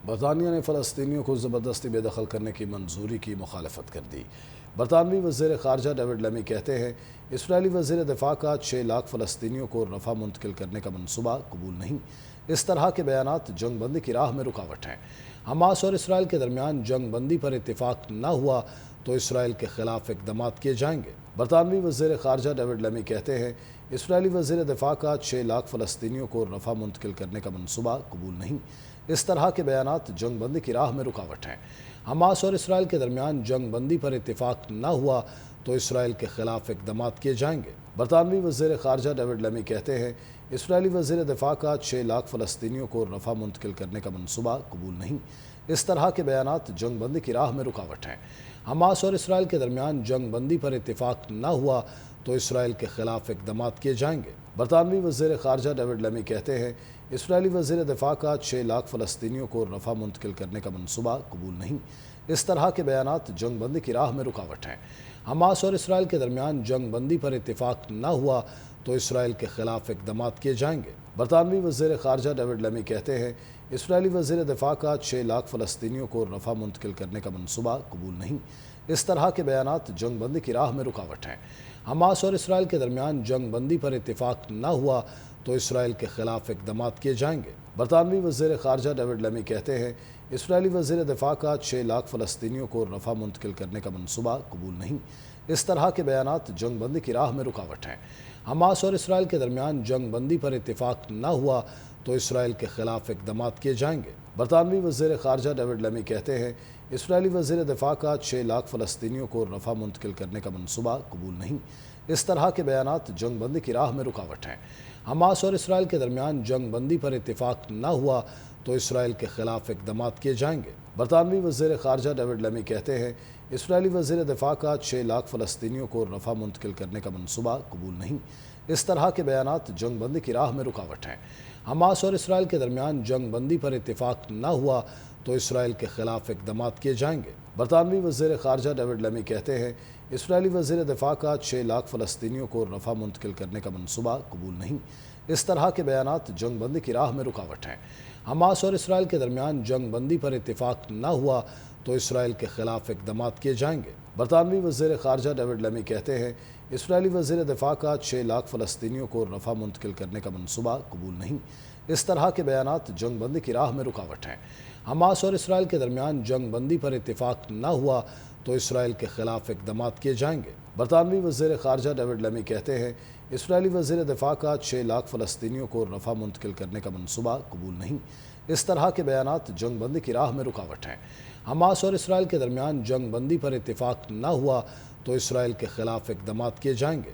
برطانیہ نے فلسطینیوں کو زبردستی بے دخل کرنے کی منظوری کی مخالفت کر دی۔ برطانوی وزیر خارجہ ڈیوڈ لیمی کہتے ہیں اسرائیلی وزیر دفاع کا 6 لاکھ فلسطینیوں کو رفح منتقل کرنے کا منصوبہ قبول نہیں۔ اس طرح کے بیانات جنگ بندی کی راہ میں رکاوٹ ہیں۔ حماس اور اسرائیل کے درمیان جنگ بندی پر اتفاق نہ ہوا تو اسرائیل کے خلاف اقدامات کیے جائیں گے۔ برطانوی وزیر خارجہ ڈیوڈ لیمی کہتے ہیں اسرائیلی وزیر دفاع کا 6 لاکھ فلسطینیوں کو رفح منتقل کرنے کا منصوبہ قبول نہیں۔ اس طرح کے بیانات جنگ بندی کی راہ میں رکاوٹ ہیں۔ حماس اور اسرائیل کے درمیان جنگ بندی پر اتفاق نہ ہوا تو اسرائیل کے خلاف اقدامات کیے جائیں گے۔ برطانوی وزیر خارجہ ڈیوڈ لیمی کہتے ہیں اسرائیلی وزیر دفاع کا 6 لاکھ فلسطینیوں کو رفح منتقل کرنے کا منصوبہ قبول نہیں۔ اس طرح کے بیانات جنگ بندی کی راہ میں رکاوٹ ہیں۔ حماس اور اسرائیل کے درمیان جنگ بندی پر اتفاق نہ ہوا تو اسرائیل کے خلاف اقدامات کیے جائیں گے۔ برطانوی وزیر خارجہ ڈیوڈ لیمی کہتے ہیں اسرائیلی وزیر دفاع کا 6 لاکھ فلسطینیوں کو رفح منتقل کرنے کا منصوبہ قبول نہیں۔ اس طرح کے بیانات جنگ بندی کی راہ میں رکاوٹ ہیں۔ حماس اور اسرائیل کے درمیان جنگ بندی پر اتفاق نہ ہوا تو اسرائیل کے خلاف اقدامات کیے جائیں گے۔ برطانوی وزیر خارجہ ڈیوڈ لیمی کہتے ہیں اسرائیلی وزیر دفاع کا 6 لاکھ فلسطینیوں کو رفح منتقل کرنے کا منصوبہ قبول نہیں۔ اس طرح کے بیانات جنگ بندی کی راہ میں رکاوٹ ہیں۔ حماس اور اسرائیل کے درمیان جنگ بندی پر اتفاق نہ ہوا تو اسرائیل کے خلاف اقدامات کیے جائیں گے۔ برطانوی وزیر خارجہ ڈیوڈ لیمی کہتے ہیں اسرائیلی وزیر دفاع کا 6 لاکھ فلسطینیوں کو رفح منتقل کرنے کا منصوبہ قبول نہیں۔ اس طرح کے بیانات جنگ بندی کی راہ میں رکاوٹ ہیں۔ حماس اور اسرائیل کے درمیان جنگ بندی پر اتفاق نہ ہوا تو اسرائیل کے خلاف اقدامات کیے جائیں گے۔ برطانوی وزیر خارجہ ڈیوڈ لیمی کہتے ہیں اسرائیلی وزیر دفاع کا 6 لاکھ فلسطینیوں کو رفح منتقل کرنے کا منصوبہ قبول نہیں۔ اس طرح کے بیانات جنگ بندی کی راہ میں رکاوٹ ہیں۔ حماس اور اسرائیل کے درمیان جنگ بندی پر اتفاق نہ ہوا تو اسرائیل کے خلاف اقدامات کیے جائیں گے۔ برطانوی وزیر خارجہ ڈیوڈ لیمی کہتے ہیں اسرائیلی وزیر دفاع کا 6 لاکھ فلسطینیوں کو رفح منتقل کرنے کا منصوبہ قبول نہیں۔ اس طرح کے بیانات جنگ بندی کی راہ میں رکاوٹ ہیں۔ حماس اور اسرائیل کے درمیان جنگ بندی پر اتفاق نہ ہوا تو اسرائیل کے خلاف اقدامات کیے جائیں گے۔ برطانوی وزیر خارجہ ڈیوڈ لیمی کہتے ہیں اسرائیلی وزیر دفاع کا 6 لاکھ فلسطینیوں کو رفح منتقل کرنے کا منصوبہ قبول نہیں۔ اس طرح کے بیانات جنگ بندی کی راہ میں رکاوٹ ہیں۔ حماس اور اسرائیل کے درمیان جنگ بندی پر اتفاق نہ ہوا تو اسرائیل کے خلاف اقدامات کیے جائیں گے۔ برطانوی وزیر خارجہ ڈیوڈ لیمی کہتے ہیں اسرائیلی وزیر دفاع کا 6 لاکھ فلسطینیوں کو رفح منتقل کرنے کا منصوبہ قبول نہیں۔ اس طرح کے بیانات جنگ بندی کی راہ میں رکاوٹ ہیں۔ حماس اور اسرائیل کے درمیان جنگ بندی پر اتفاق نہ ہوا تو اسرائیل کے خلاف اقدامات کیے جائیں گے۔ برطانوی وزیر خارجہ ڈیوڈ لیمی کہتے ہیں اسرائیلی وزیر دفاع کا 6 لاکھ فلسطینیوں کو رفح منتقل کرنے کا منصوبہ قبول نہیں۔ اس طرح کے بیانات جنگ بندی کی راہ میں رکاوٹ ہیں۔ حماس اور اسرائیل کے درمیان جنگ بندی پر اتفاق نہ ہوا تو اسرائیل کے خلاف اقدامات کیے جائیں گے۔